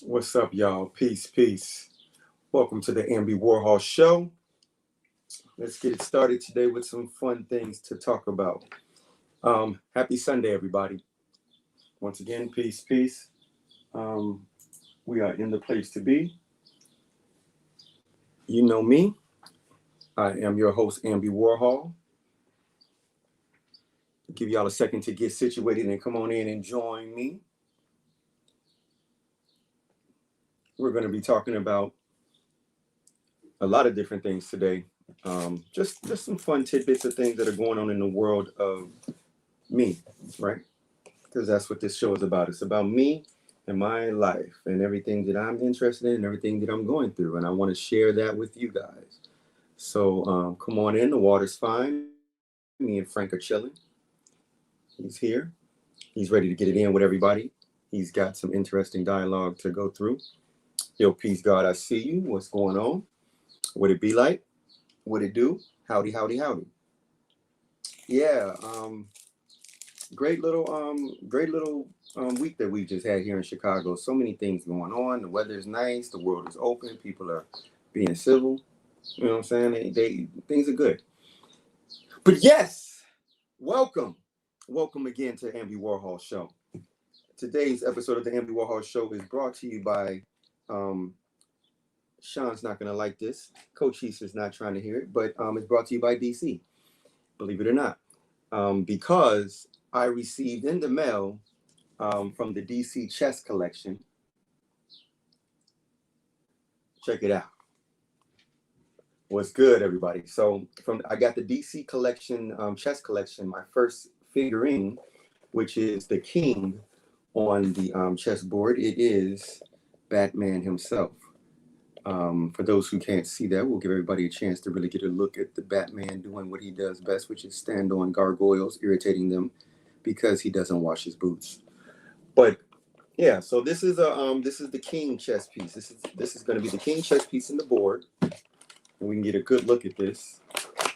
What's up, y'all? Peace, peace. Welcome to the Amby Warhol show. Let's get it started today with some fun things to talk about. Happy Sunday, everybody. Once again, peace, peace. Um, we are in the place to be. You know me. I am your host, Amby Warhol. Give y'all a second to get situated and come on in and join me. We're going to be talking about a lot of different things today. Just some fun tidbits of things that are going on in the world of me, right? Because that's what this show is about. It's about me and my life and everything that I'm interested in and everything that I'm going through. And I want to share that with you guys. So come on in. The water's fine. Me and Frank are chilling. He's here. He's ready to get it in with everybody. He's got some interesting dialogue to go through. Yo, peace, God, I see you. What's going on? What it be like? What it do? Howdy, howdy, howdy. Yeah, great little week that we just had here in Chicago. So many things going on. The weather's nice. The world is open. People are being civil. You know what I'm saying? Things are good. But yes, welcome again to Amby Warhol Show. Today's episode of the Amby Warhol Show is brought to you by. Sean's not gonna like this. Coach Easter's not trying to hear it, but it's brought to you by DC. Believe it or not, because I received in the mail from the DC chess collection. Check it out. What's good, everybody? So I got the DC collection, chess collection, my first figurine, which is the king on the chessboard. It is Batman himself. For those who can't see that, we'll give everybody a chance to really get a look at the Batman doing what he does best, which is stand on gargoyles, irritating them because he doesn't wash his boots. But yeah, so this is the king chess piece. This is going to be the king chess piece in the board, and we can get a good look at this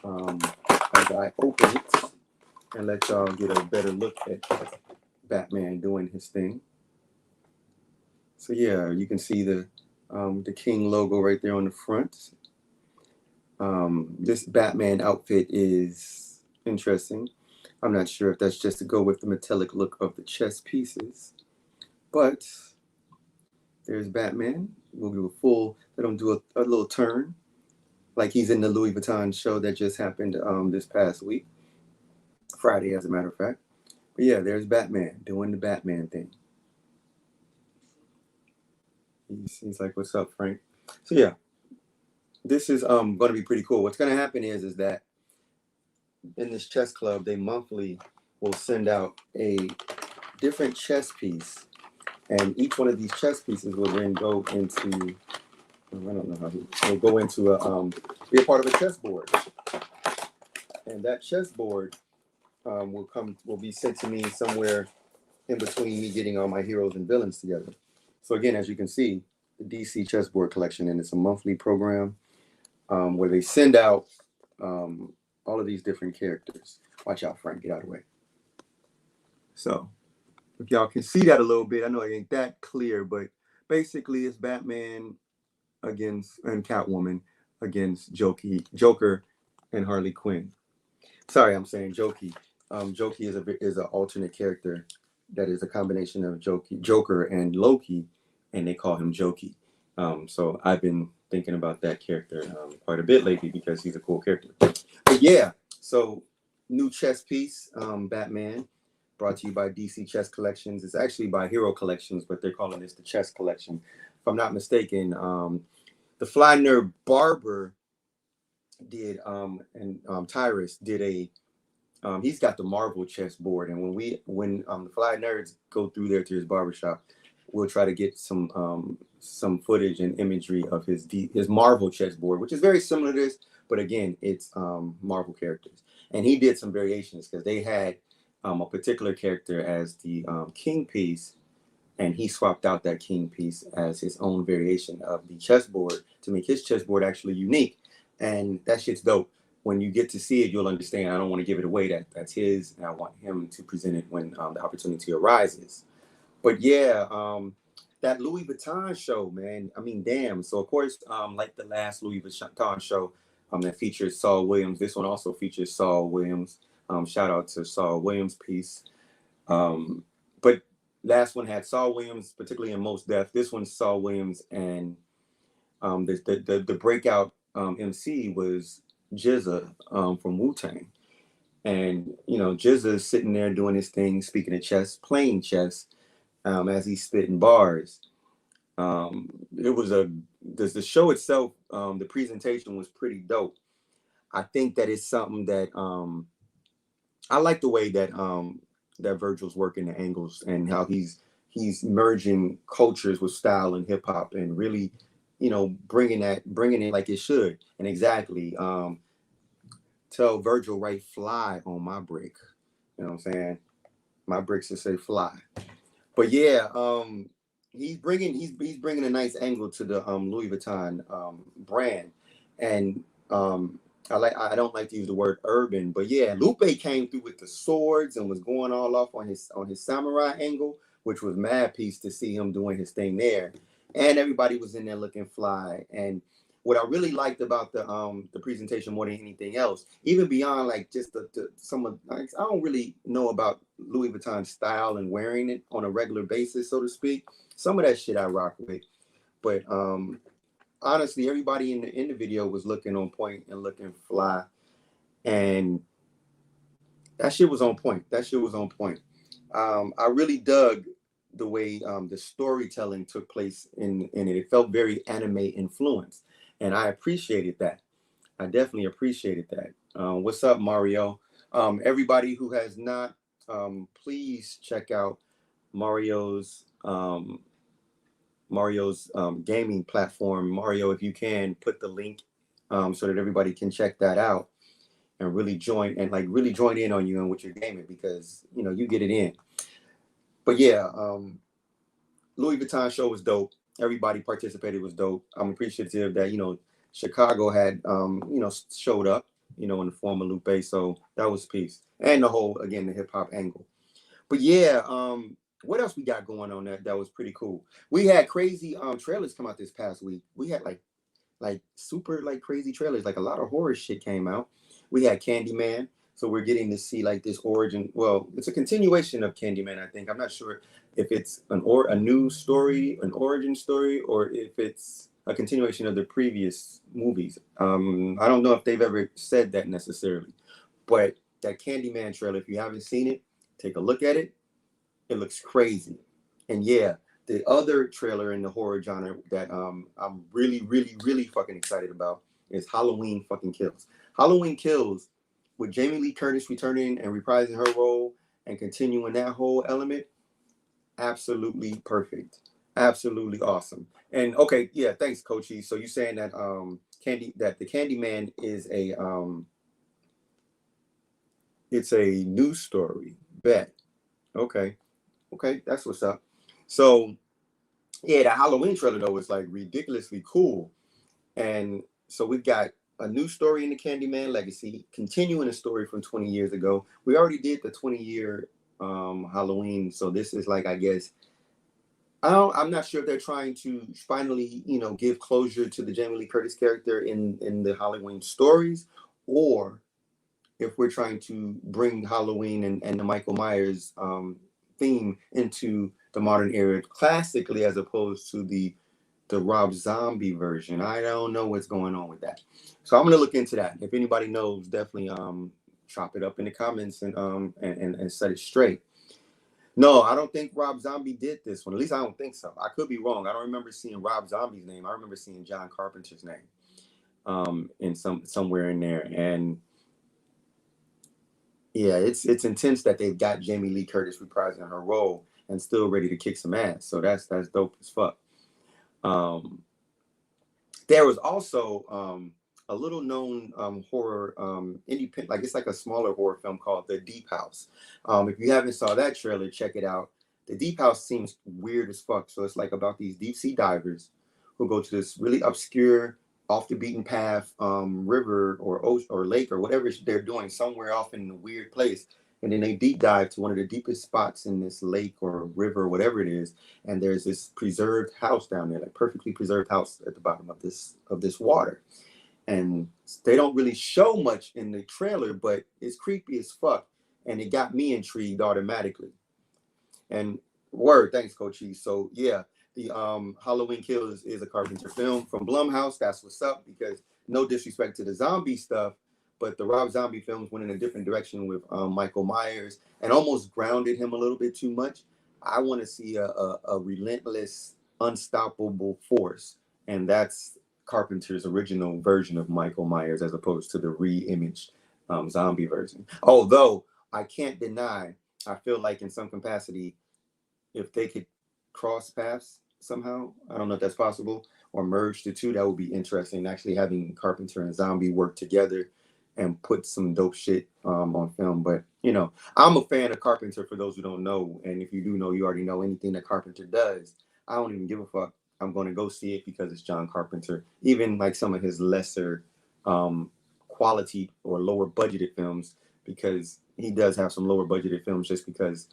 as I open it and let y'all get a better look at Batman doing his thing. So yeah, you can see the king logo right there on the front. This Batman outfit is interesting. I'm not sure if that's just to go with the metallic look of the chess pieces, but there's Batman. We'll do let him do a little turn, like he's in the Louis Vuitton show that just happened this past week, Friday, as a matter of fact. But yeah, there's Batman doing the Batman thing. He's like, "What's up, Frank?" So yeah, this is going to be pretty cool. What's going to happen is that in this chess club, they monthly will send out a different chess piece, and each one of these chess pieces will then go into, I don't know how will go into be a part of a chessboard, and that chessboard will be sent to me somewhere in between me getting all my heroes and villains together. So again, as you can see, the DC chessboard collection, and it's a monthly program where they send out all of these different characters. Watch out, Frank, get out of the way. So if y'all can see that a little bit, I know it ain't that clear, but basically it's Batman against and Catwoman against Joker and Harley Quinn. Sorry, I'm saying Jokey. Jokey is an alternate character that is a combination of Joker and Loki, and they call him Jokey. So I've been thinking about that character quite a bit lately because he's a cool character. But yeah, so new chess piece, Batman, brought to you by DC Chess Collections. It's actually by Hero Collections, but they're calling this the Chess Collection. If I'm not mistaken, the Fly Nerd Barber did, and Tyrus did a, he's got the Marvel chessboard, and when the Fly Nerds go through there to his barbershop, we'll try to get some footage and imagery of his Marvel chessboard, which is very similar to this, but again, it's Marvel characters. And he did some variations because they had a particular character as the king piece, and he swapped out that king piece as his own variation of the chessboard to make his chessboard actually unique. And that shit's dope. When you get to see it, you'll understand. I don't want to give it away. That's his, and I want him to present it when the opportunity arises. But yeah, that Louis Vuitton show, man. I mean, damn. So of course, like the last Louis Vuitton show, that featured Saul Williams. This one also features Saul Williams. Shout out to Saul Williams, peace. But last one had Saul Williams, particularly in Most Def. This one's Saul Williams, and the breakout MC was Jizza from Wu-Tang. And you know, Jizza is sitting there doing his thing, speaking of chess, playing chess, as he's spitting bars. It was the show itself, the presentation was pretty dope. I think that it's something that I like the way that that Virgil's working the angles and how he's merging cultures with style and hip hop and really, you know, bringing it like it should. And exactly, tell Virgil write fly on my brick. You know what I'm saying? My bricks should say fly. But yeah, he's bringing a nice angle to the Louis Vuitton brand, and I don't like to use the word urban, but yeah, Lupe came through with the swords and was going all off on his samurai angle, which was mad piece to see him doing his thing there, and everybody was in there looking fly. And what I really liked about the presentation more than anything else, even beyond like just some of, like, I don't really know about Louis Vuitton style and wearing it on a regular basis, so to speak. Some of that shit I rock with, but honestly, everybody in the video was looking on point and looking fly, and that shit was on point. That shit was on point. I really dug the way the storytelling took place in it. It felt very anime influenced, and I appreciated that. I definitely appreciated that. What's up, Mario? Everybody who has not, please check out Mario's gaming platform. Mario, if you can put the link so that everybody can check that out and really join in on you and what you're gaming, because you know you get it in. But yeah, Louis Vuitton show was dope. Everybody participated, was dope. I'm appreciative that, you know, Chicago had showed up, you know, in the form of Lupe. So that was peace. And the whole, again, the hip hop angle. But yeah, what else we got going on that was pretty cool? We had crazy trailers come out this past week. We had like super like crazy trailers. Like a lot of horror shit came out. We had Candyman. So we're getting to see like this origin. Well, it's a continuation of Candyman, I think. I'm not sure if it's a new story, an origin story, or if it's a continuation of the previous movies. I don't know if they've ever said that necessarily, but that Candyman trailer, if you haven't seen it, take a look at it. It looks crazy. And yeah, the other trailer in the horror genre that I'm really, really, really fucking excited about is Halloween fucking Kills. Halloween Kills, with Jamie Lee Curtis returning and reprising her role and continuing that whole element, absolutely perfect. Absolutely awesome. And okay, yeah, thanks, Coachy. So you're saying that the Candyman is it's a news story. Bet. Okay, that's what's up. So yeah, the Halloween trailer though is like ridiculously cool. And so we've got a new story in the Candyman legacy, continuing a story from 20 years ago. We already did the 20-year Halloween, so this is like, I guess, I'm not sure if they're trying to finally, you know, give closure to the Jamie Lee Curtis character in the Halloween stories, or if we're trying to bring Halloween and the Michael Myers theme into the modern era classically, as opposed to the Rob Zombie version. I don't know what's going on with that. So I'm gonna look into that. If anybody knows, definitely chop it up in the comments and set it straight. No, I don't think Rob Zombie did this one. At least I don't think so. I could be wrong. I don't remember seeing Rob Zombie's name. I remember seeing John Carpenter's name in somewhere in there. And yeah, it's intense that they've got Jamie Lee Curtis reprising her role and still ready to kick some ass. So that's dope as fuck. There was also a little known horror independent, like it's like a smaller horror film called The Deep House. If you haven't saw that trailer, check it out. The Deep House seems weird as fuck. So it's like about these deep sea divers who go to this really obscure, off the beaten path river or lake or whatever they're doing, somewhere off in a weird place. And then they deep dive to one of the deepest spots in this lake or river or whatever it is, and there's this preserved house down there, like perfectly preserved house at the bottom of this water. And they don't really show much in the trailer, but it's creepy as fuck, and it got me intrigued automatically. And word, thanks, Coachy. So yeah, the Halloween Kills is a Carpenter film from Blumhouse. That's what's up, because no disrespect to the zombie stuff, but the Rob Zombie films went in a different direction with Michael Myers and almost grounded him a little bit too much. I want to see a relentless, unstoppable force, and that's Carpenter's original version of Michael Myers, as opposed to the re-imaged zombie version. Although I can't deny, I feel like in some capacity, if they could cross paths somehow, I don't know if that's possible, or merge the two, that would be interesting. Actually having Carpenter and Zombie work together and put some dope shit on film. But you know, I'm a fan of Carpenter, for those who don't know, and if you do know, you already know anything that Carpenter does. I don't even give a fuck. I'm going to go see it because it's John Carpenter. Even like some of his lesser quality or lower budgeted films, because he does have some lower budgeted films, just because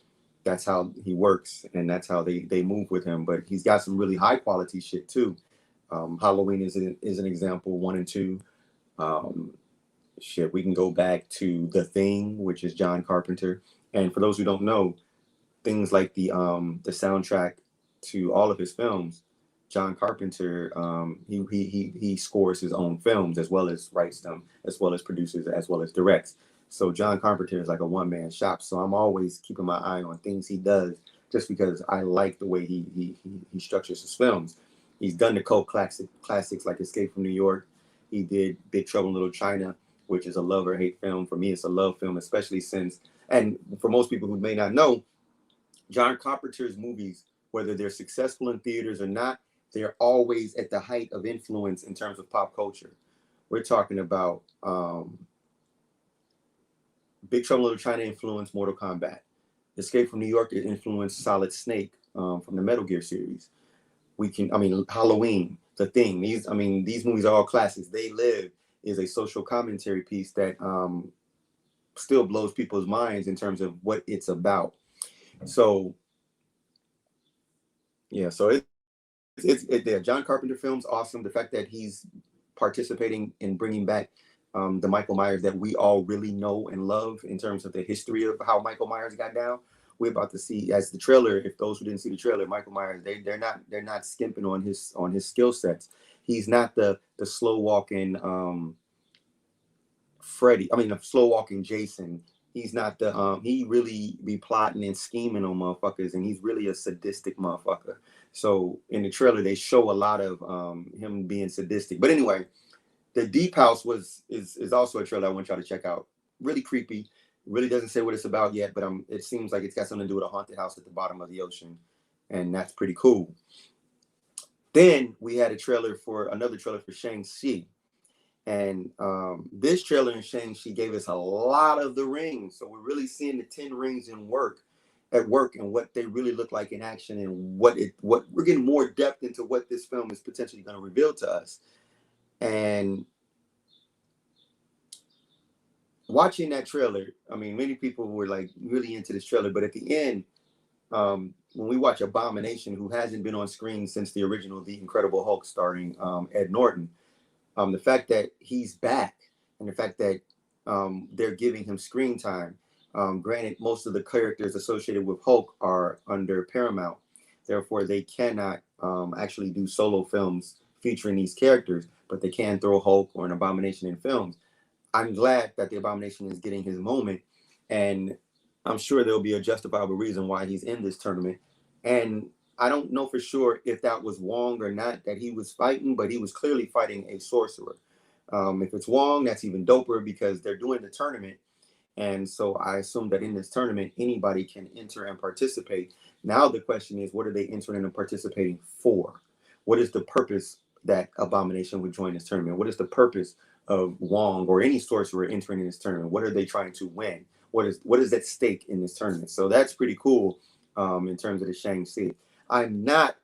that's how he works and that's how they move with him. But he's got some really high quality shit too. Halloween is an example, 1 and 2. Shit, we can go back to The Thing, which is John Carpenter. And for those who don't know, things like the soundtrack to all of his films, John Carpenter, he scores his own films, as well as writes them, as well as produces, as well as directs. So John Carpenter is like a one-man shop. So I'm always keeping my eye on things he does, just because I like the way he structures his films. He's done the cult classics like Escape from New York. He did Big Trouble in Little China, which is a love or hate film. For me, it's a love film, especially since, and for most people who may not know, John Carpenter's movies, whether they're successful in theaters or not, they're always at the height of influence in terms of pop culture. We're talking about Big Trouble in Little China influenced Mortal Kombat. Escape from New York influenced Solid Snake from the Metal Gear series. Halloween, The Thing. These movies are all classics. They Live is a social commentary piece that still blows people's minds in terms of what it's about. So yeah, so they're John Carpenter films, awesome. The fact that he's participating in bringing back the Michael Myers that we all really know and love in terms of the history of how Michael Myers got down. We're about to see, as the trailer, if those who didn't see the trailer, Michael Myers, they're not skimping on his skill sets. He's not the slow walking Freddy. The slow walking Jason. He's not the he really be plotting and scheming on motherfuckers, and he's really a sadistic motherfucker. So in the trailer, they show a lot of him being sadistic. But anyway, the Deep House is also a trailer I want y'all to check out. Really creepy. Really doesn't say what it's about yet, but it seems like it's got something to do with a haunted house at the bottom of the ocean, and that's pretty cool. Then we had another trailer for Shang-Chi. And this trailer in Shang-Chi gave us a lot of the rings. So we're really seeing the 10 rings at work, and what they really look like in action, and what we're getting more depth into what this film is potentially going to reveal to us. And watching that trailer, many people were like really into this trailer, but at the end, when we watch Abomination, who hasn't been on screen since the original The Incredible Hulk starring Ed Norton, the fact that he's back, and the fact that they're giving him screen time. Granted, most of the characters associated with Hulk are under Paramount. Therefore, they cannot actually do solo films featuring these characters, but they can throw Hulk or an Abomination in films. I'm glad that the Abomination is getting his moment, and I'm sure there'll be a justifiable reason why he's in this tournament. And I don't know for sure if that was Wong or not that he was fighting, but he was clearly fighting a sorcerer. If it's Wong, that's even doper, because they're doing the tournament. And so I assume that in this tournament, anybody can enter and participate. Now the question is, what are they entering and participating for? What is the purpose that Abomination would join this tournament? What is the purpose of Wong or any sorcerer entering in this tournament? What are they trying to win? What is at stake in this tournament? So that's pretty cool in terms of the Shang-Chi. I'm not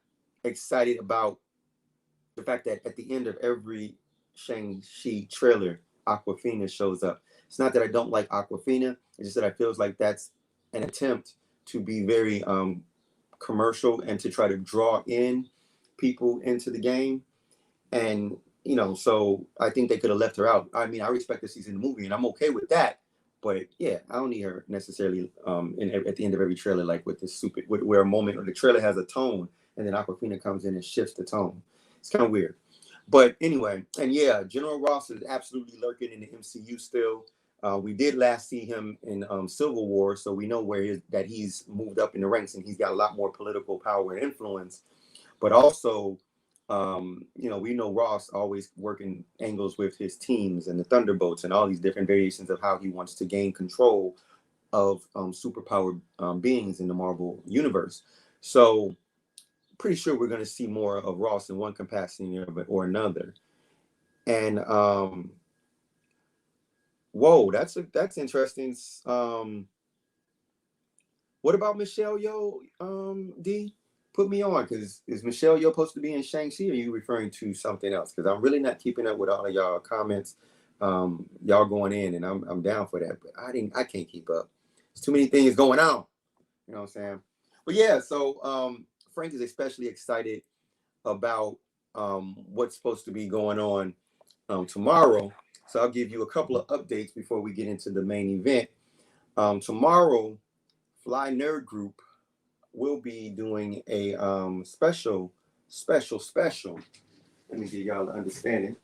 excited about the fact that at the end of every Shang-Chi trailer, Awkwafina shows up. It's not that I don't like Awkwafina. It's just that I feels like that's an attempt to be very commercial and to try to draw in people into the game. And so I think they could have left her out. I mean, I respect that she's in the movie, and I'm okay with that. But yeah, I don't need her necessarily at the end of every trailer, like with this stupid, where a moment or the trailer has a tone, and then Aquafina comes in and shifts the tone. It's kind of weird. But anyway, and yeah, General Ross is absolutely lurking in the MCU still. We did last see him in Civil War, so we know that he's moved up in the ranks and he's got a lot more political power and influence. But also, we know Ross always working angles with his teams and the Thunderbolts and all these different variations of how he wants to gain control of superpowered beings in the Marvel universe. So pretty sure we're going to see more of Ross in one capacity or another. And whoa, that's interesting. What about Michelle Yeoh, D? Put me on, because is Michelle Yeoh supposed to be in Shang-Chi, or are you referring to something else? Because I'm really not keeping up with all of y'all comments. Y'all going in, and I'm down for that, but I can't keep up. There's too many things going on. You know what I'm saying? But yeah, so Frank is especially excited about what's supposed to be going on tomorrow. So I'll give you a couple of updates before we get into the main event. Tomorrow, Fly Nerd Group will be doing a special. Let me give y'all the understanding.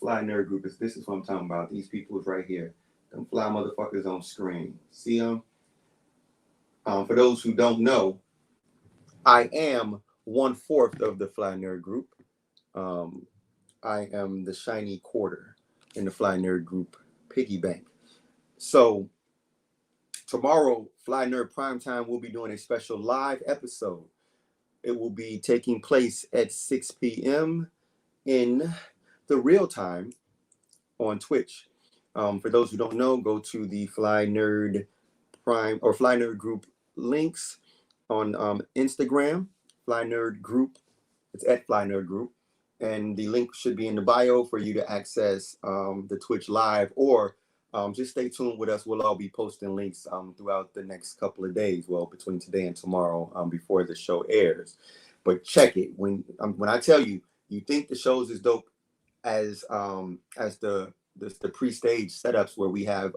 Fly Nerd Group this is what I'm talking about. These people is right here. Them fly motherfuckers on screen. See them? For those who don't know, I am 1/4 of the Fly Nerd Group. I am the shiny quarter in the Fly Nerd Group piggy bank. So tomorrow, Fly Nerd Primetime will be doing a special live episode. It will be taking place at 6 p.m. in the real time on Twitch. For those who don't know, go to the Fly Nerd Prime or Fly Nerd Group links on Instagram. Fly Nerd Group. It's at Fly Nerd Group. And the link should be in the bio for you to access the Twitch live, or just stay tuned with us. We'll all be posting links throughout the next couple of days, well, between today and tomorrow, before the show airs. But check it. When I tell you, you think the show's as dope as the pre-stage setups where we have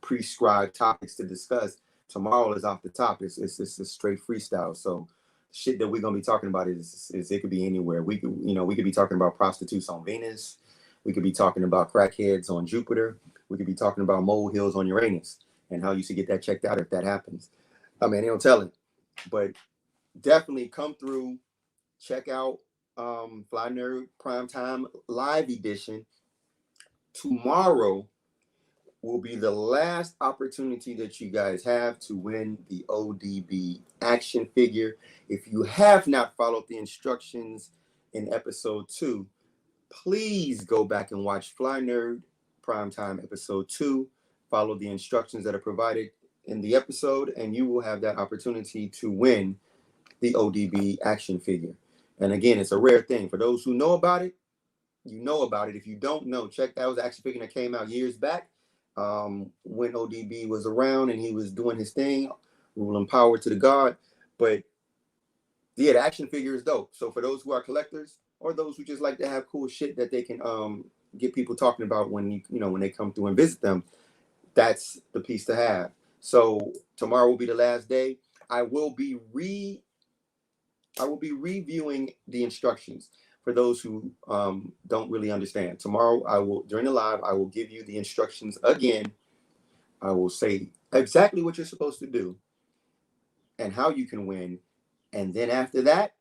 prescribed topics to discuss. Tomorrow is off the top. It's a straight freestyle. So shit that we're gonna be talking about is it could be anywhere. We could be talking about prostitutes on Venus. We could be talking about crackheads on Jupiter. We could be talking about molehills on Uranus and how you should get that checked out if that happens. I mean, they don't tell it, but definitely come through, check out Fly Nerd Primetime Live Edition. Tomorrow will be the last opportunity that you guys have to win the ODB action figure. If you have not followed the instructions in episode 2, please go back and watch Fly Nerd Primetime episode 2. Follow the instructions that are provided in the episode, and you will have that opportunity to win the ODB action figure. And again, it's a rare thing. For those who know about it, you know about it. If you don't know, check that. Was an action figure that came out years back when ODB was around and he was doing his thing, ruling power to the god. But yeah, the action figure is dope. So for those who are collectors or those who just like to have cool shit that they can get people talking about when when they come through and visit them, that's the piece to have. So tomorrow will be the last day. I will be reviewing the instructions for those who don't really understand. Tomorrow, during the live, I will give you the instructions again. I will say exactly what you're supposed to do and how you can win. And then after that,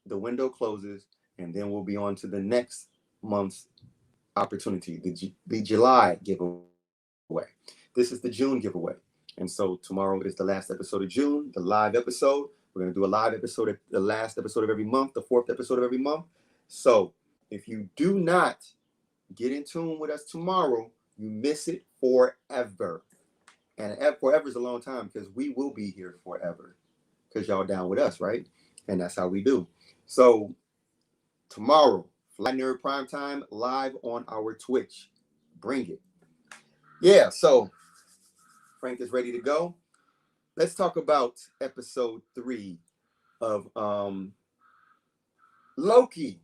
the window closes, and then we'll be on to the next month's opportunity, the July giveaway. This is the June giveaway. And so tomorrow is the last episode of June, the live episode. We're going to do a live episode at the last episode of every month, the 4th episode of every month. So if you do not get in tune with us tomorrow, you miss it forever. And forever is a long time because we will be here forever because y'all down with us, right? And that's how we do. So tomorrow, Fly Nerd Primetime live on our Twitch. Bring it. Yeah, so Frank is ready to go. Let's talk about episode 3 of Loki.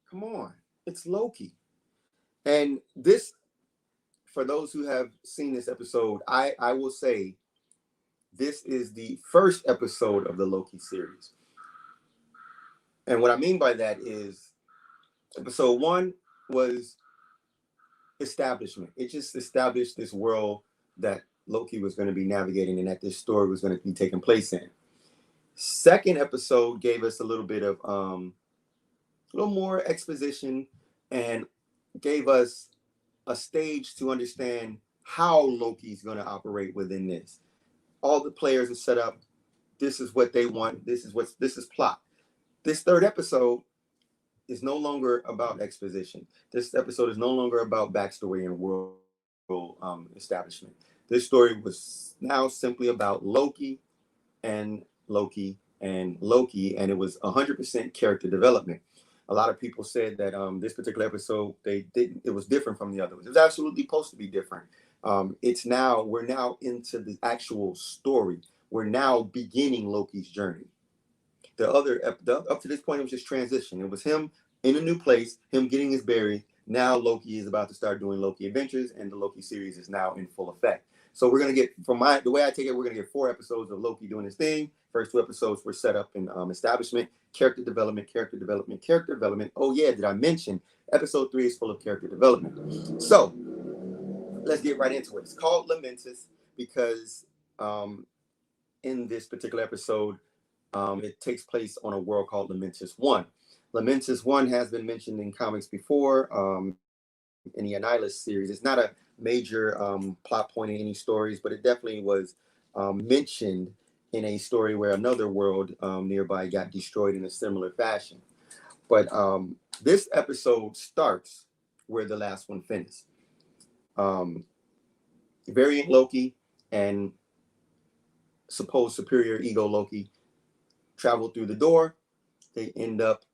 Come on, it's Loki. And this, for those who have seen this episode, I will say this is the first episode of the Loki series. And what I mean by that is episode 1 was establishment. It just established this world that Loki was going to be navigating and that this story was going to be taking place in. Second episode gave us a little bit of a little more exposition and gave us a stage to understand how Loki's going to operate within this. All the players are set up. This is what they want. This is plot. This third episode is no longer about exposition. This episode is no longer about backstory and world establishment. This story was now simply about Loki and Loki and Loki, and it was 100% character development. A lot of people said that this particular episode, it was different from the others. It was absolutely supposed to be different. We're now into the actual story. We're now beginning Loki's journey. Up to this point, it was just transition. It was him in a new place, him getting his bearings. Now Loki is about to start doing Loki Adventures, and the Loki series is now in full effect. So we're gonna get, the way I take it, we're gonna get 4 episodes of Loki doing his thing. First 2 episodes were set up in establishment, character development. Oh yeah, did I mention episode 3 is full of character development? So let's get right into it. It's called Lamentis because in this particular episode, it takes place on a world called Lamentis 1. Lamentis 1 has been mentioned in comics before in the Annihilus series. It's not a major plot point in any stories, but it definitely was mentioned in a story where another world nearby got destroyed in a similar fashion. But this episode starts where the last one finished. Variant Loki and supposed superior ego Loki travel through the door. They end up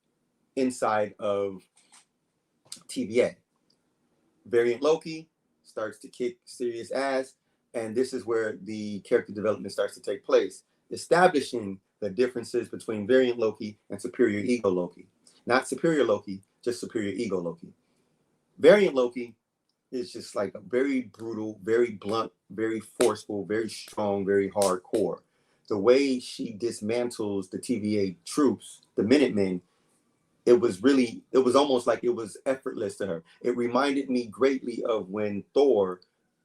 inside of TVA. Variant Loki starts to kick serious ass, and this is where the character development starts to take place, establishing the differences between Variant Loki and superior ego Loki. Not superior Loki, just superior ego Loki. Variant Loki is just like a very brutal, very blunt, very forceful, very strong, very hardcore. The way she dismantles the TVA troops, the Minutemen, it was almost like it was effortless to her. It reminded me greatly of when Thor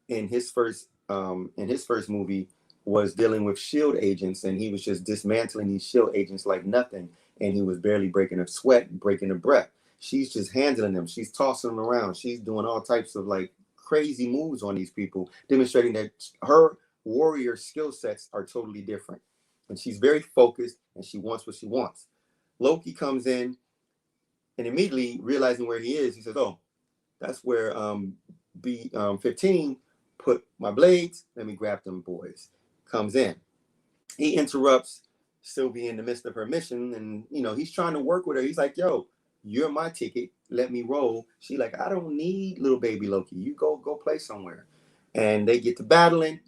in his first movie was dealing with shield agents, and he was just dismantling these shield agents like nothing, and he was barely breaking a sweat, breaking a breath. She's just handling them. She's tossing them around. She's doing all types of like crazy moves on these people, demonstrating that her warrior skill sets are totally different. And she's very focused, and she wants what she wants. Loki comes in, and immediately realizing where he is, he says, "Oh, that's where B-15 put my blades. Let me grab them boys." Comes in. He interrupts Sylvie in the midst of her mission, and he's trying to work with her. He's like, "Yo, you're my ticket. Let me roll." She like, "I don't need little baby Loki. You go play somewhere." And they get to battling.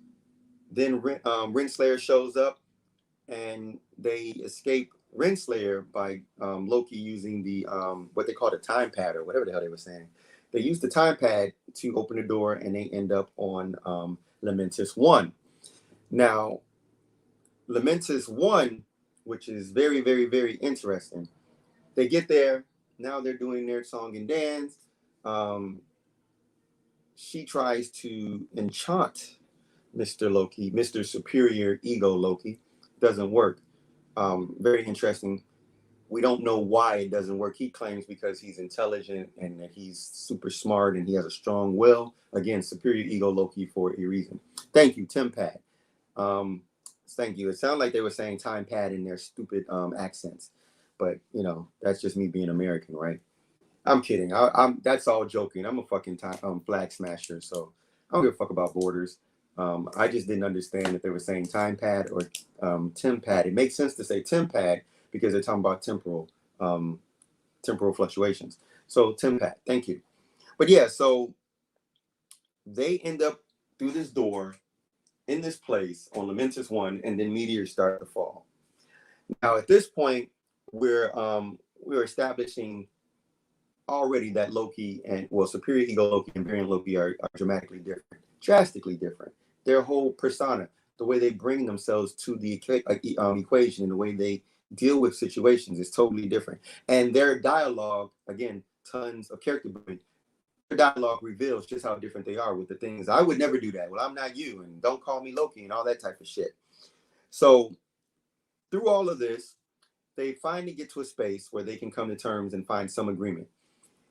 Then Renslayer shows up, and they escape Renslayer by Loki using the what they call the time pad, or whatever the hell they were saying. They use the time pad to open the door, and they end up on Lamentis 1. Now, Lamentis 1, which is very, very, very interesting. They get there. Now they're doing their song and dance. She tries to enchant Mr. Loki, Mr. Superior Ego Loki. Doesn't work. Very interesting. We don't know why it doesn't work. He claims because he's intelligent and that he's super smart and he has a strong will. Again, superior ego Loki for a reason. Thank you, Tempad. Thank you. It sounded like they were saying time pad in their stupid accents, but that's just me being American, right? I'm kidding. I'm that's all joking. I'm a fucking flag smasher, so I don't give a fuck about borders. I just didn't understand that they were saying time pad or Tempad. It makes sense to say Tempad because they're talking about temporal fluctuations. So Tempad, thank you. But yeah, so they end up through this door, in this place on Lamentis 1, and then meteors start to fall. Now, at this point, we're establishing already that Loki and, well, superior ego Loki and variant Loki are dramatically different, drastically different. Their whole persona, the way they bring themselves to the equation, and the way they deal with situations is totally different. And their dialogue, again, tons of character building. Their dialogue reveals just how different they are with the things. I would never do that. Well, I'm not you, and don't call me Loki, and all that type of shit. So through all of this, they finally get to a space where they can come to terms and find some agreement.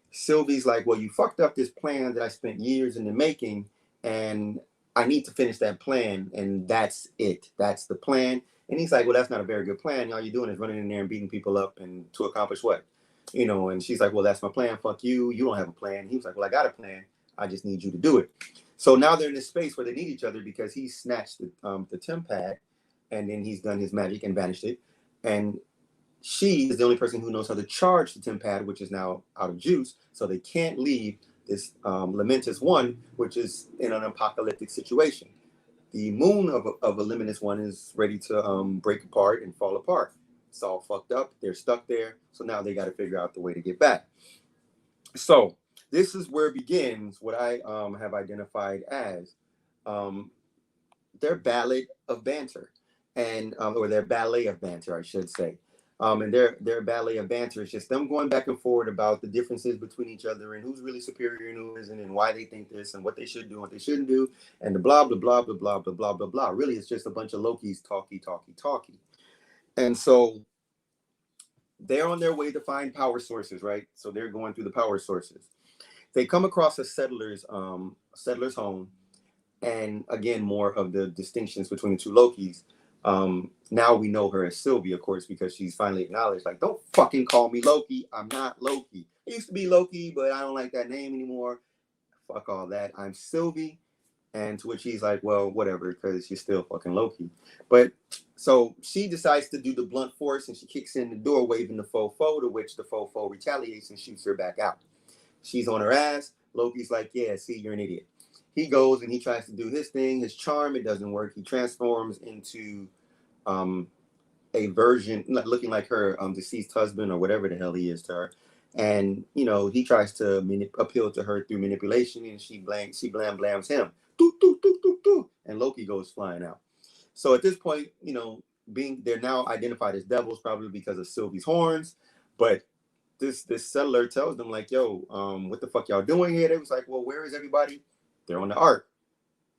Sylvie's like, well, you fucked up this plan that I spent years in the making, and I need to finish that plan, and that's it. That's the plan. And he's like, well, that's not a very good plan. All you're doing is running in there and beating people up, and to accomplish what? You know, and she's like, well, that's my plan. Fuck you. You don't have a plan. He was like, well, I got a plan. I just need you to do it. So now they're in this space where they need each other, because he snatched the temp pad, and then he's done his magic and vanished it. And she is the only person who knows how to charge the temp pad, which is now out of juice. So they can't leave this Lamentis 1, which is in an apocalyptic situation. The moon of a Lamentis 1 is ready to break apart and fall apart. It's all fucked up. They're stuck there. So now they got to figure out the way to get back. So this is where begins what I have identified as their ballad of banter, and or their ballet of banter, I should say. And their ballet of banter is just them going back and forward about the differences between each other, and who's really superior and who isn't, and why they think this, and what they should do and what they shouldn't do, and the blah blah blah blah blah blah blah blah blah. Really, it's just a bunch of Lokis talky. And so they're on their way to find power sources, right? So they're going through the power sources. They come across a settler's home, and again, more of the distinctions between the two Lokis. Now we know her as Sylvie, of course, because she's finally acknowledged, like, don't fucking call me Loki. I'm not Loki. I used to be Loki, but I don't like that name anymore. Fuck all that. I'm Sylvie. And to which he's like, well, whatever, because you're still fucking Loki. But so she decides to do the blunt force, and she kicks in the door, waving the fofo, to which the fofo retaliates and shoots her back out. She's on her ass. Loki's like, yeah, see, you're an idiot. He goes and he tries to do his thing, his charm. It doesn't work. He transforms into a version looking like her deceased husband or whatever the hell he is to her. And, you know, he tries to appeal to her through manipulation, and she blams him. Doo, doo, doo, doo, doo, and Loki goes flying out. So at this point, you know, they're now identified as devils, probably because of Sylvie's horns. But this settler tells them, like, yo, what the fuck y'all doing here? They was like, well, where is everybody? They're on the Ark,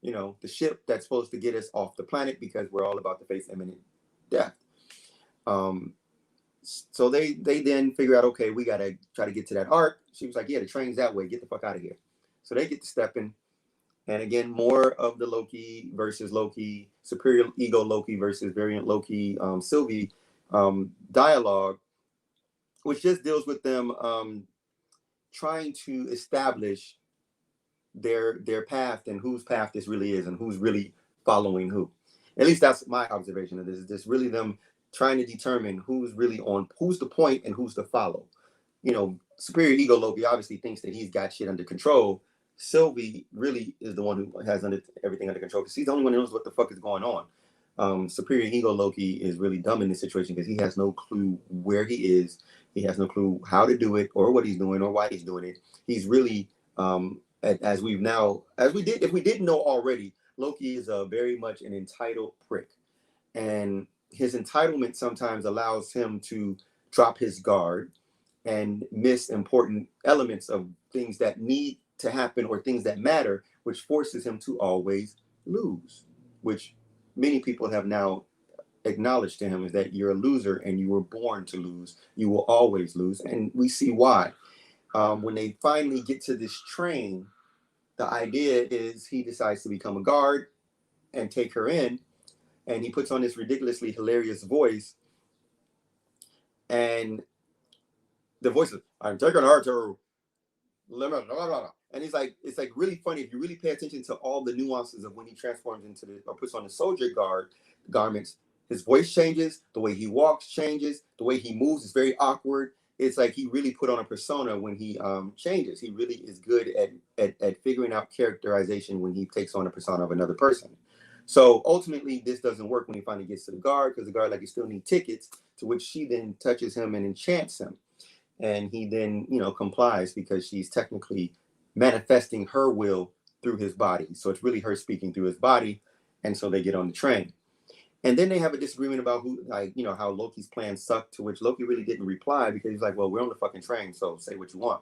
you know, the ship that's supposed to get us off the planet, because we're all about to face imminent death. So they then figure out, okay, we gotta try to get to that Ark. She was like, yeah, the train's that way. Get the fuck out of here. So they get to stepping, and again, more of the Loki versus Loki, superior ego Loki versus variant Loki, Sylvie dialogue, which just deals with them trying to establish their path, and whose path this really is, and who's really following who. At least that's my observation of this. Is this really them trying to determine who's really on, who's the point and who's to follow. You know, superior ego Loki obviously thinks that he's got shit under control. Sylvie really is the one who has everything under control, because he's the only one who knows what the fuck is going on. Superior ego Loki is really dumb in this situation, because he has no clue where he is. He has no clue how to do it, or what he's doing, or why he's doing it. He's really, if we didn't know already, Loki is very much an entitled prick. And his entitlement sometimes allows him to drop his guard and miss important elements of things that need to happen, or things that matter, which forces him to always lose, which many people have now acknowledged to him, is that you're a loser and you were born to lose. You will always lose. And we see why. When they finally get to this train, the idea is he decides to become a guard and take her in, and he puts on this ridiculously hilarious voice, and the voice is, I'm taking her to limit, blah, blah, blah. And he's like, it's like really funny if you really pay attention to all the nuances of when he transforms into or puts on the soldier garments. His voice changes, the way he walks changes, the way he moves is very awkward. It's like he really put on a persona when he changes. He really is good at figuring out characterization when he takes on a persona of another person. So ultimately, this doesn't work when he finally gets to the guard, because the guard, like, you still need tickets, to which she then touches him and enchants him. And he then, complies, because she's technically manifesting her will through his body. So it's really her speaking through his body. And so they get on the train. And then they have a disagreement about who, like, how Loki's plan sucked, to which Loki really didn't reply, because he's like, well, we're on the fucking train, so say what you want.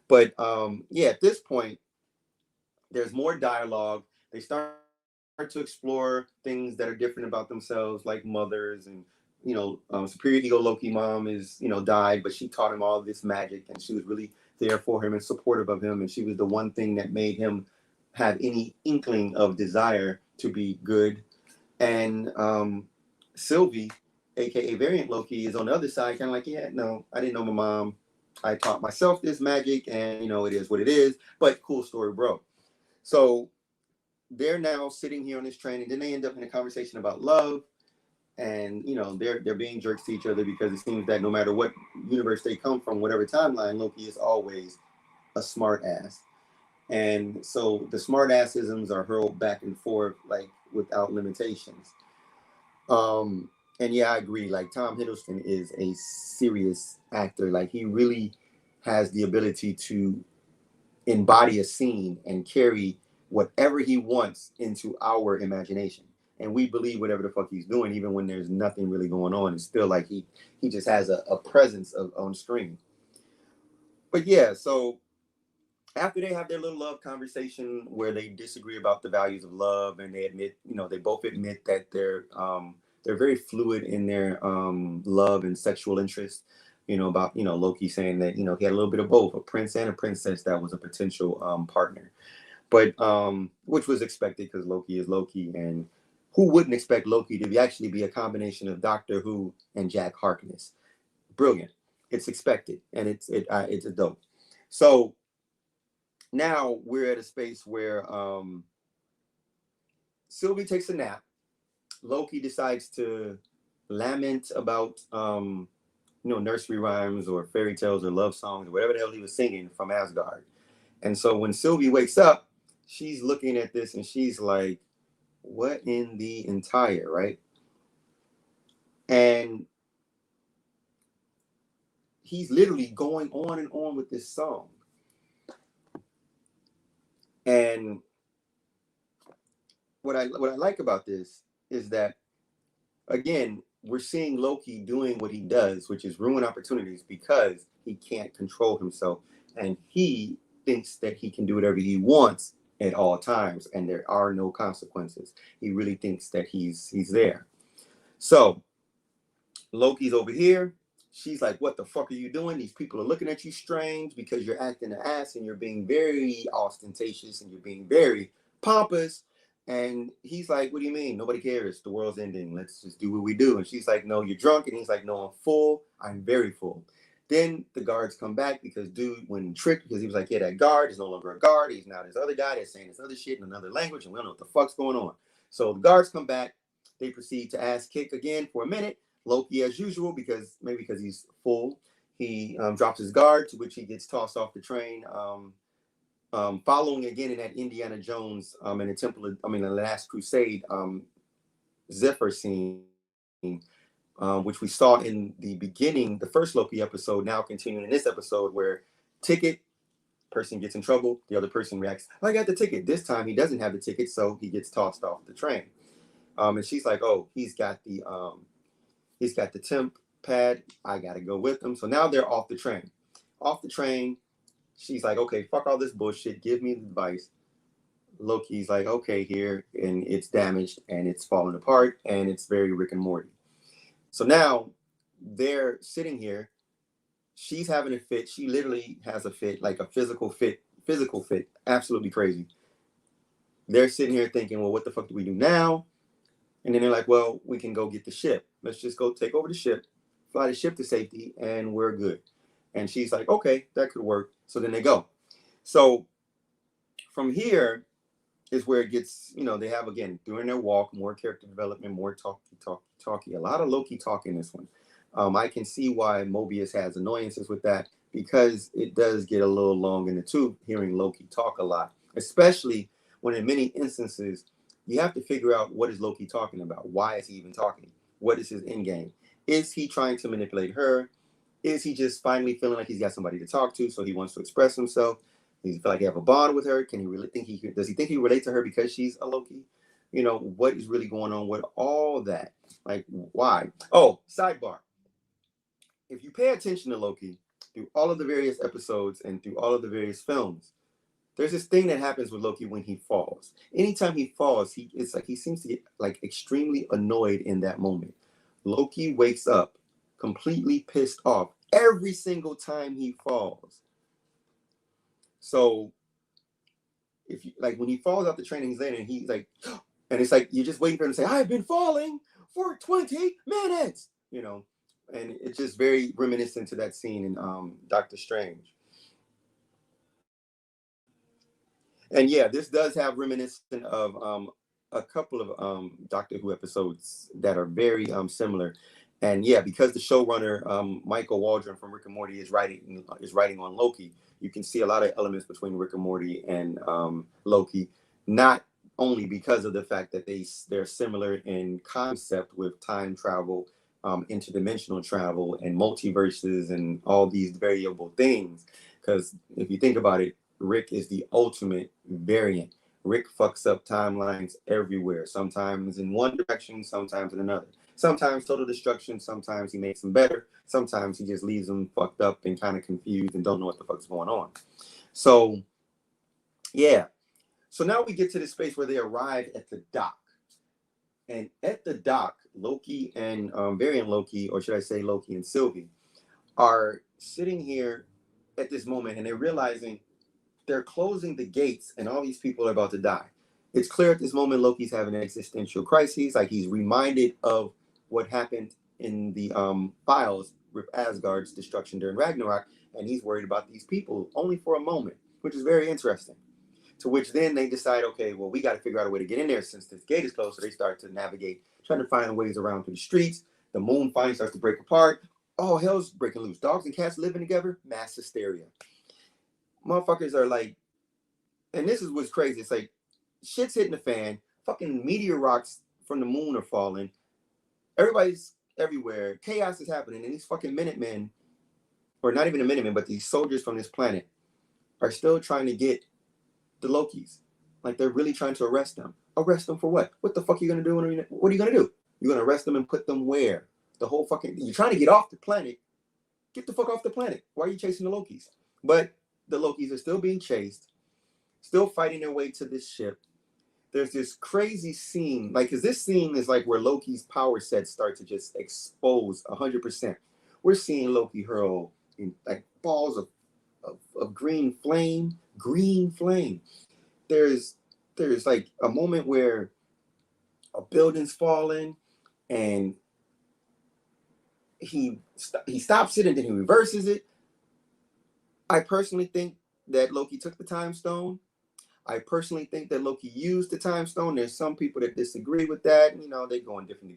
But yeah, at this point, there's more dialogue. They start to explore things that are different about themselves, like mothers. And superior ego Loki mom is died, but she taught him all this magic, and she was really there for him and supportive of him, and she was the one thing that made him have any inkling of desire to be good. And Sylvie, aka variant Loki, is on the other side, kind of like, yeah, no, I didn't know my mom. I taught myself this magic, and it is what it is. But cool story, bro. So they're now sitting here on this train, and then they end up in a conversation about love. And they're being jerks to each other, because it seems that no matter what universe they come from, whatever timeline, Loki is always a smart ass. And so the smart assisms are hurled back and forth, like, without limitations. And yeah, I agree. Like, Tom Hiddleston is a serious actor. Like, he really has the ability to embody a scene and carry whatever he wants into our imagination. And we believe whatever the fuck he's doing, even when there's nothing really going on. It's still like he just has a presence on screen. But yeah, so after they have their little love conversation where they disagree about the values of love, and they admit, they both admit that they're very fluid in their love and sexual interest. About Loki saying that he had a little bit of both, a prince and a princess that was a potential partner, but which was expected, because Loki is Loki, and who wouldn't expect Loki to actually be a combination of Doctor Who and Jack Harkness? Brilliant. It's expected, and it's a dope. So now we're at a space where Sylvie takes a nap. Loki decides to lament about nursery rhymes or fairy tales or love songs or whatever the hell he was singing from Asgard. And so when Sylvie wakes up, she's looking at this and she's like, what in the entire, right? And he's literally going on and on with this song. And what I like about this is that, again, we're seeing Loki doing what he does, which is ruin opportunities, because he can't control himself, and he thinks that he can do whatever he wants at all times, and there are no consequences. He really thinks that he's there. So Loki's over here. She's like, what the fuck are you doing? These people are looking at you strange, because you're acting an ass, and you're being very ostentatious, and you're being very pompous. And he's like, what do you mean? Nobody cares. The world's ending. Let's just do what we do. And she's like, no, you're drunk. And he's like, no, I'm full. I'm very full. Then the guards come back, because dude went tricked, because he was like, yeah, that guard is no longer a guard. He's now this other guy that's saying this other shit in another language, and we don't know what the fuck's going on. So the guards come back. They proceed to ass kick again for a minute. Loki, as usual, because he's full, he drops his guard, to which he gets tossed off the train. Following again in that Indiana Jones in the Last Crusade Zephyr scene, which we saw in the beginning, the first Loki episode, now continuing in this episode, where ticket, person gets in trouble, the other person reacts, I got the ticket. This time he doesn't have the ticket, so he gets tossed off the train. And she's like, oh, he's got the temp pad, I gotta go with him. So now they're off the train. Off the train, she's like, okay, fuck all this bullshit, give me the device. Loki's like, okay, here, and it's damaged and it's falling apart, and it's very Rick and Morty. So now they're sitting here. She's having a fit. She literally has a fit, like a physical fit, absolutely crazy. They're sitting here thinking, well, what the fuck do we do now? And then they're like, well, we can go get the ship. Let's just go take over the ship, fly the ship to safety, and we're good. And she's like, okay, that could work. So then they go. So from here is where it gets, they have, again, during their walk, more character development, more talky. A lot of Loki talk in this one. I can see why Mobius has annoyances with that, because it does get a little long in the tooth hearing Loki talk a lot, especially when in many instances you have to figure out, what is Loki talking about? Why is he even talking? What is his end game? Is he trying to manipulate her? Is he just finally feeling like he's got somebody to talk to, so he wants to express himself? Does he feel like he have a bond with her? Can he really think does he think he relate to her because she's a Loki? You know, what is really going on with all that? Like, why? Oh, sidebar. If you pay attention to Loki through all of the various episodes and through all of the various films, there's this thing that happens with Loki when he falls. Anytime he falls, it's like he seems to get like extremely annoyed in that moment. Loki wakes up completely pissed off every single time he falls. So if you like, when he falls off the train and he's landing, he's like, and it's like you're just waiting for him to say, "I've been falling for 20 minutes," you know, and it's just very reminiscent to that scene in Doctor Strange. And yeah, this does have reminiscent of a couple of Doctor Who episodes that are very similar. And yeah, because the showrunner Michael Waldron from Rick and Morty is writing on Loki, you can see a lot of elements between Rick and Morty and Loki. Not only because of the fact that they're similar in concept with time travel, interdimensional travel, and multiverses, and all these variable things. Because if you think about it, Rick is the ultimate variant. Rick fucks up timelines everywhere, sometimes in one direction, sometimes in another. Sometimes total destruction, sometimes he makes them better, sometimes he just leaves them fucked up and kind of confused and don't know what the fuck's going on. So, yeah. So now we get to the space where they arrive at the dock. And at the dock, Loki and variant Loki, or should I say Loki and Sylvie, are sitting here at this moment, and they're realizing they're closing the gates and all these people are about to die. It's clear at this moment Loki's having an existential crisis. Like, he's reminded of what happened in the files with Asgard's destruction during Ragnarok, and he's worried about these people only for a moment, which is very interesting. To which then they decide, okay, well, we got to figure out a way to get in there since this gate is closed. So they start to navigate, trying to find ways around through the streets. The moon finally starts to break apart. Oh, hell's breaking loose. Dogs and cats living together, mass hysteria. Motherfuckers are like, and this is what's crazy. It's like shit's hitting the fan. Fucking meteor rocks from the moon are falling. Everybody's everywhere. Chaos is happening, and these fucking Minutemen, or not even the Minutemen, but these soldiers from this planet, are still trying to get the Lokis. Like, they're really trying to arrest them. Arrest them for what? What the fuck are you gonna do? What are you gonna do? You're gonna arrest them and put them where? The whole fucking. You're trying to get off the planet. Get the fuck off the planet. Why are you chasing the Lokis? But the Lokis are still being chased, still fighting their way to this ship. There's this crazy scene, like, because this scene is like where Loki's power sets start to just expose 100%. We're seeing Loki hurl in like balls of green flame. There's like a moment where a building's falling, and he stops it and then he reverses it. I personally think that Loki took the time stone. I personally think that Loki used the time stone. There's some people that disagree with that. You know, they go in different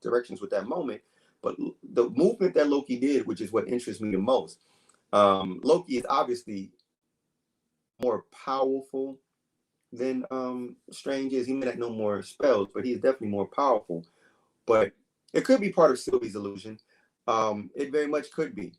directions with that moment. But the movement that Loki did, which is what interests me the most, Loki is obviously more powerful than Strange is. He may not know more spells, but he's definitely more powerful. But it could be part of Sylvie's illusion. It very much could be.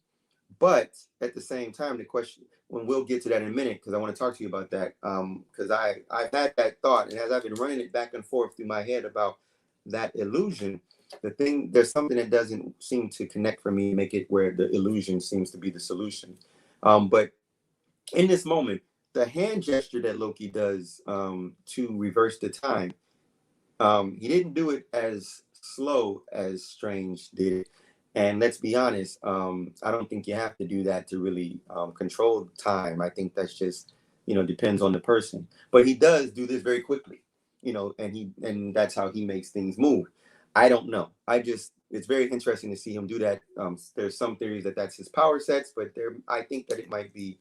But at the same time, the question, when we'll get to that in a minute, because I want to talk to you about that, because I've had that thought, and as I've been running it back and forth through my head about that illusion, there's something that doesn't seem to connect for me, make it where the illusion seems to be the solution. But in this moment, the hand gesture that Loki does to reverse the time, he didn't do it as slow as Strange did it. And let's be honest, I don't think you have to do that to really control time. I think that's just, depends on the person. But he does do this very quickly, and that's how he makes things move. I don't know. It's very interesting to see him do that. There's some theories that that's his power sets, but I think that it might be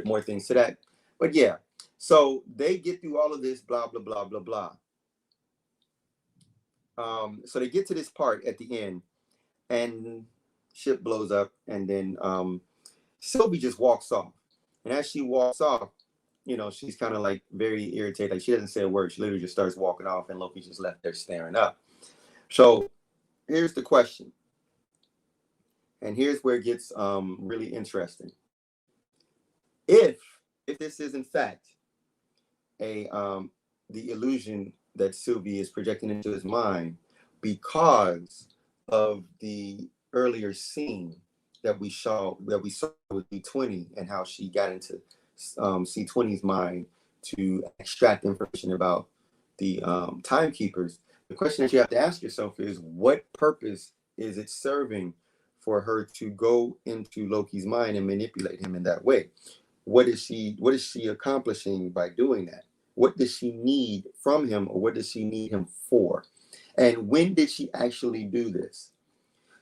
more things to that. But yeah, so they get through all of this, blah, blah, blah, blah, blah. So they get to this part at the end, and ship blows up, and then Sylvie just walks off. And as she walks off, you know, she's kind of like very irritated. Like she doesn't say a word. She literally just starts walking off, and Loki's just left there staring up. So here's the question, and here's where it gets really interesting. If this is in fact a the illusion that Sylvie is projecting into his mind because of the earlier scene that we saw with C20 and how she got into C20's mind to extract information about the timekeepers. The question that you have to ask yourself is, what purpose is it serving for her to go into Loki's mind and manipulate him in that way? What is she accomplishing by doing that? What does she need from him, or what does she need him for? And when did she actually do this?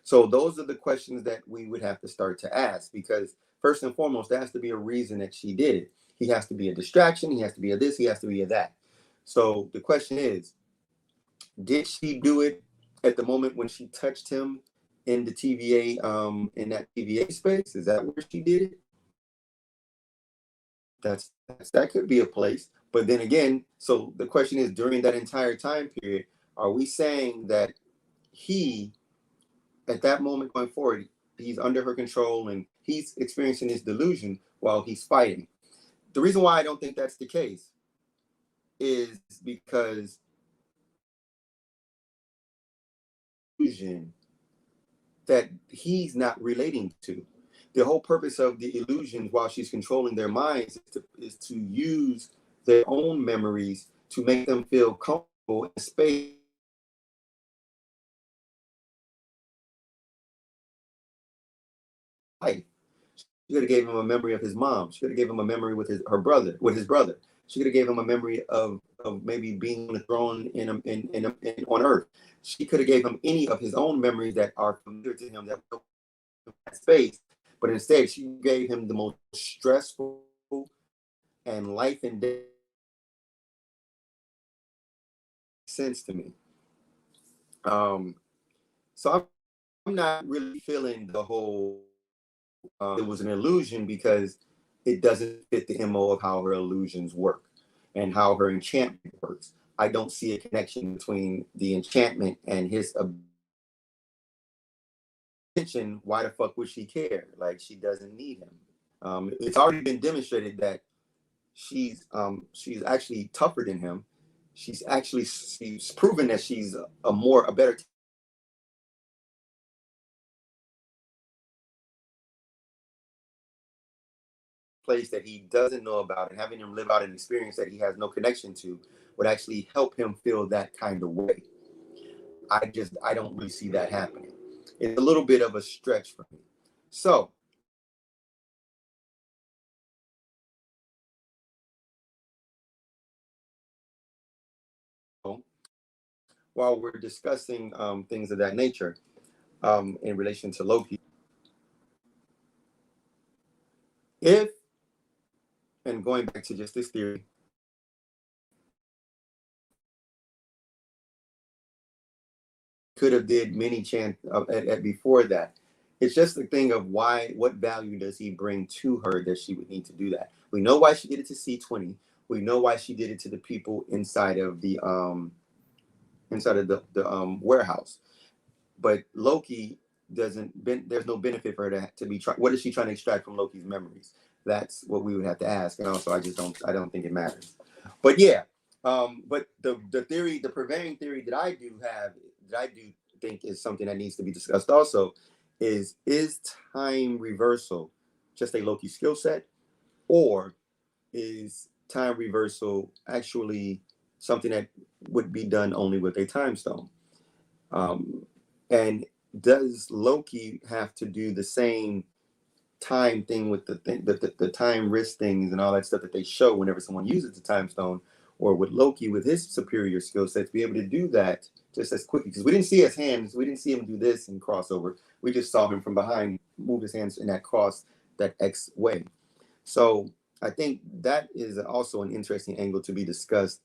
So those are the questions that we would have to start to ask, because first and foremost, there has to be a reason that she did it. He has to be a distraction. He has to be a this. He has to be a that. So the question is, did she do it at the moment when she touched him in the TVA, in that TVA space? Is that where she did it? That could be a place. But then again, so the question is, during that entire time period, are we saying that he, at that moment going forward, he's under her control and he's experiencing this delusion while he's fighting? The reason why I don't think that's the case is because illusion that he's not relating to. The whole purpose of the illusions while she's controlling their minds is to use their own memories to make them feel comfortable in space. Life. She could have gave him a memory of his mom. She could have gave him a memory with his brother. She could have gave him a memory of maybe being on the throne on Earth. She could have gave him any of his own memories that are familiar to him that space. But instead, she gave him the most stressful and life and death sense to me. So I'm not really feeling the whole it was an illusion, because it doesn't fit the MO of how her illusions work and how her enchantment works. I don't see a connection between the enchantment and his attention. Why the fuck would she care? Like, she doesn't need him. It's already been demonstrated that she's actually tougher than him. She's proven that she's a better place that he doesn't know about, and having him live out an experience that he has no connection to would actually help him feel that kind of way. I don't really see that happening. It's a little bit of a stretch for me. So while we're discussing things of that nature in relation to Loki, if, and going back to just this theory, could have did many chance at before that. It's just a thing of what value does he bring to her that she would need to do that? We know why she did it to C20. We know why she did it to the people inside of the warehouse. But Loki there's no benefit for her to be trying. What is she trying to extract from Loki's memories? That's what we would have to ask. And also, I don't think it matters. But yeah, but the theory, the prevailing theory that I do think is something that needs to be discussed also is time reversal just a Loki skill set, or is time reversal actually something that would be done only with a time stone? And does Loki have to do the same time thing with the time wrist things and all that stuff that they show whenever someone uses the time stone? Or would Loki, with his superior skill sets, be able to do that just as quickly? Because we didn't see his hands, we didn't see him do this in crossover. We just saw him from behind move his hands in that that X way. So I think that is also an interesting angle to be discussed.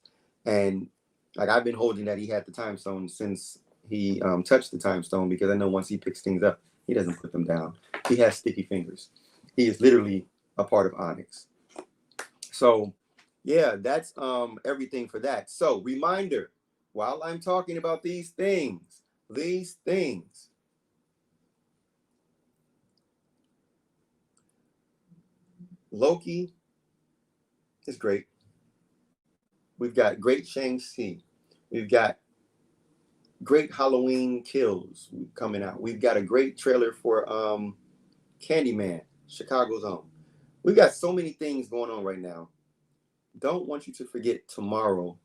And like, I've been holding that he had the time stone since he touched the time stone, because I know once he picks things up, he doesn't put them down. He has sticky fingers. He is literally a part of Onyx. So Yeah, that's everything for that. So reminder, while I'm talking about these things, Loki is great. We've got great Shang-Chi. We've got great Halloween Kills coming out. We've got a great trailer for Candyman, Chicago's own. We've got so many things going on right now. Don't want you to forget tomorrow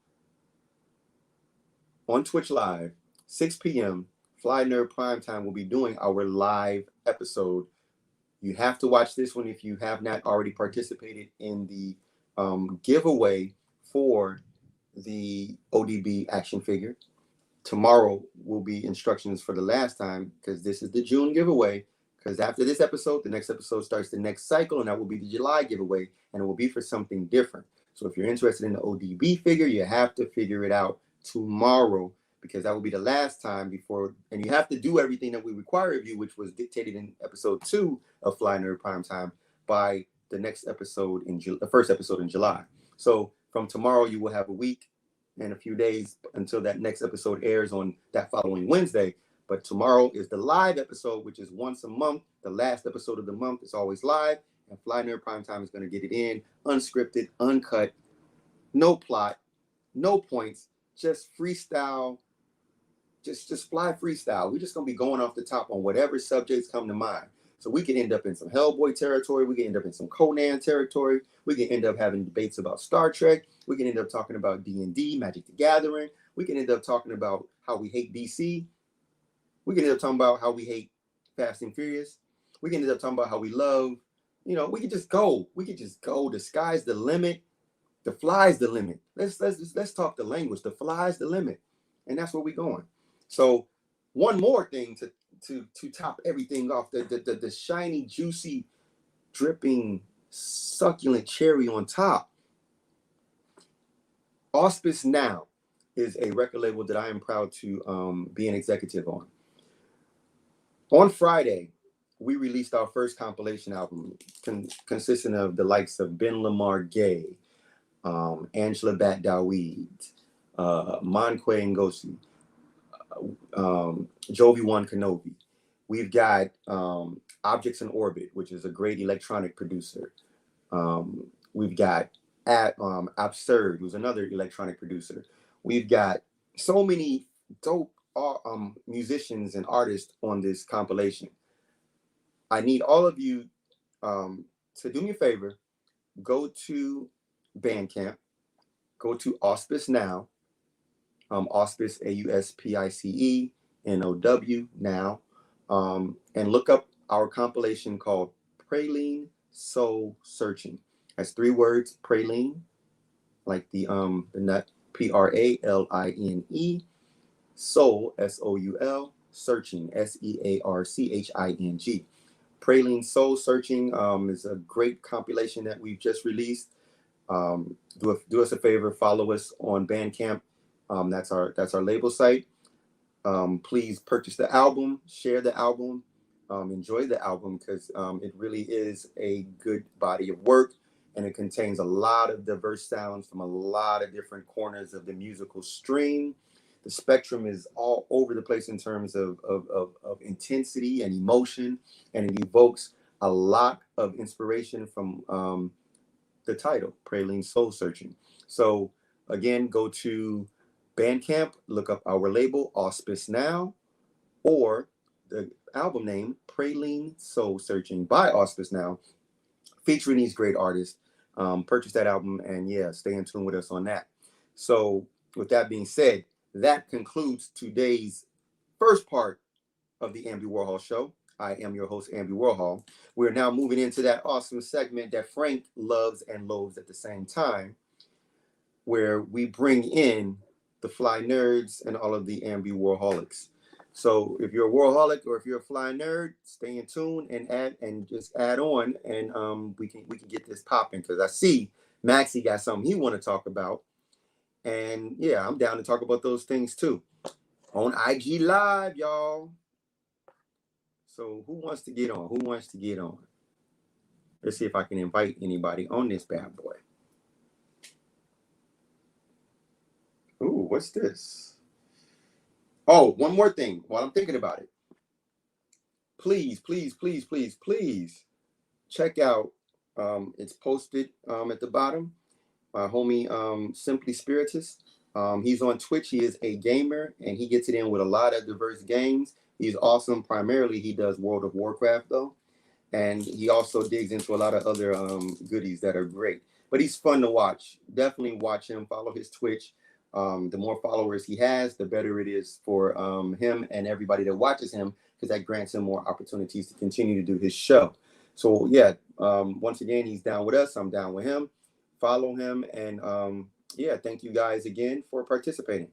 on Twitch Live, 6 p.m. Fly Nerd Primetime will be doing our live episode. You have to watch this one if you have not already participated in the giveaway for the ODB action figure. Tomorrow will be instructions for the last time because this is the June giveaway. Because after this episode, the next episode starts the next cycle, and that will be the July giveaway, and it will be for something different. So if you're interested in the ODB figure, you have to figure it out tomorrow because that will be the last time before, and you have to do everything that we require of you, which was dictated in episode 2 of Fly Nerd Primetime by the next episode the first episode in July. So from tomorrow, you will have a week and a few days until that next episode airs on that following Wednesday. But tomorrow is the live episode, which is once a month. The last episode of the month is always live. And Fly Nerd Primetime is going to get it in, unscripted, uncut, no plot, no points, just freestyle, just fly freestyle. We're just going to be going off the top on whatever subjects come to mind. So we can end up in some Hellboy territory. We can end up in some Conan territory. We can end up having debates about Star Trek. We can end up talking about D&D, Magic the Gathering. We can end up talking about how we hate DC. We can end up talking about how we hate Fast and Furious. We can end up talking about how we love, we can just go. We can just go. The sky's the limit. The fly's the limit. Let's talk the language. The fly's the limit. And that's where we're going. So one more thing to top everything off, the shiny, juicy, dripping, succulent cherry on top. Auspice Now is a record label that I am proud to be an executive on. On Friday, we released our first compilation album consisting of the likes of Ben Lamar Gay, Angela Bat Dawid, Monque Ngozi, Jovi One Kenobi. We've got Objects in Orbit, which is a great electronic producer. We've got Absurd, who's another electronic producer. We've got so many dope musicians and artists on this compilation. I need all of you to do me a favor. Go to Bandcamp. Go to Auspice Now. Auspice, AUSPICE NOW now, and look up our compilation called Praline Soul Searching. That's 3 words: praline, like the nut, PRALINE, soul, SOUL, searching, SEARCHING. Praline Soul Searching is a great compilation that we've just released. Do us a favor, follow us on Bandcamp. That's our label site. Please purchase the album, share the album, enjoy the album because it really is a good body of work, and it contains a lot of diverse sounds from a lot of different corners of the musical stream. The spectrum is all over the place in terms of intensity and emotion, and it evokes a lot of inspiration from the title, Praline Soul Searching. So again, go to Bandcamp, look up our label, Auspice Now, or the album name, Praline Soul Searching by Auspice Now, featuring these great artists. Purchase that album and stay in tune with us on that. So with that being said, that concludes today's first part of the Amby Warhol Show. I am your host, Amby Warhol. We're now moving into that awesome segment that Frank loves and loathes at the same time, where we bring in the fly nerds and all of the Amby Warholics. So if you're a Warholic or if you're a fly nerd, stay in tune and just add on, and we can get this popping, because I see Maxie got something he want to talk about, and I'm down to talk about those things too on IG Live, y'all. So who wants to get on? Who wants to get on? Let's see if I can invite anybody on this bad boy. what's this? Oh, one more thing while I'm thinking about it. Please, please, please, please, please check out, it's posted at the bottom, my homie Simply Spiritus. He's on Twitch. He is a gamer and he gets it in with a lot of diverse games. He's awesome. Primarily, he does World of Warcraft though, and he also digs into a lot of other goodies that are great. But he's fun to watch. Definitely watch him. Follow his Twitch. The more followers he has, the better it is for him and everybody that watches him, because that grants him more opportunities to continue to do his show. So yeah, once again, he's down with us. I'm down with him. Follow him, and yeah, thank you guys again for participating.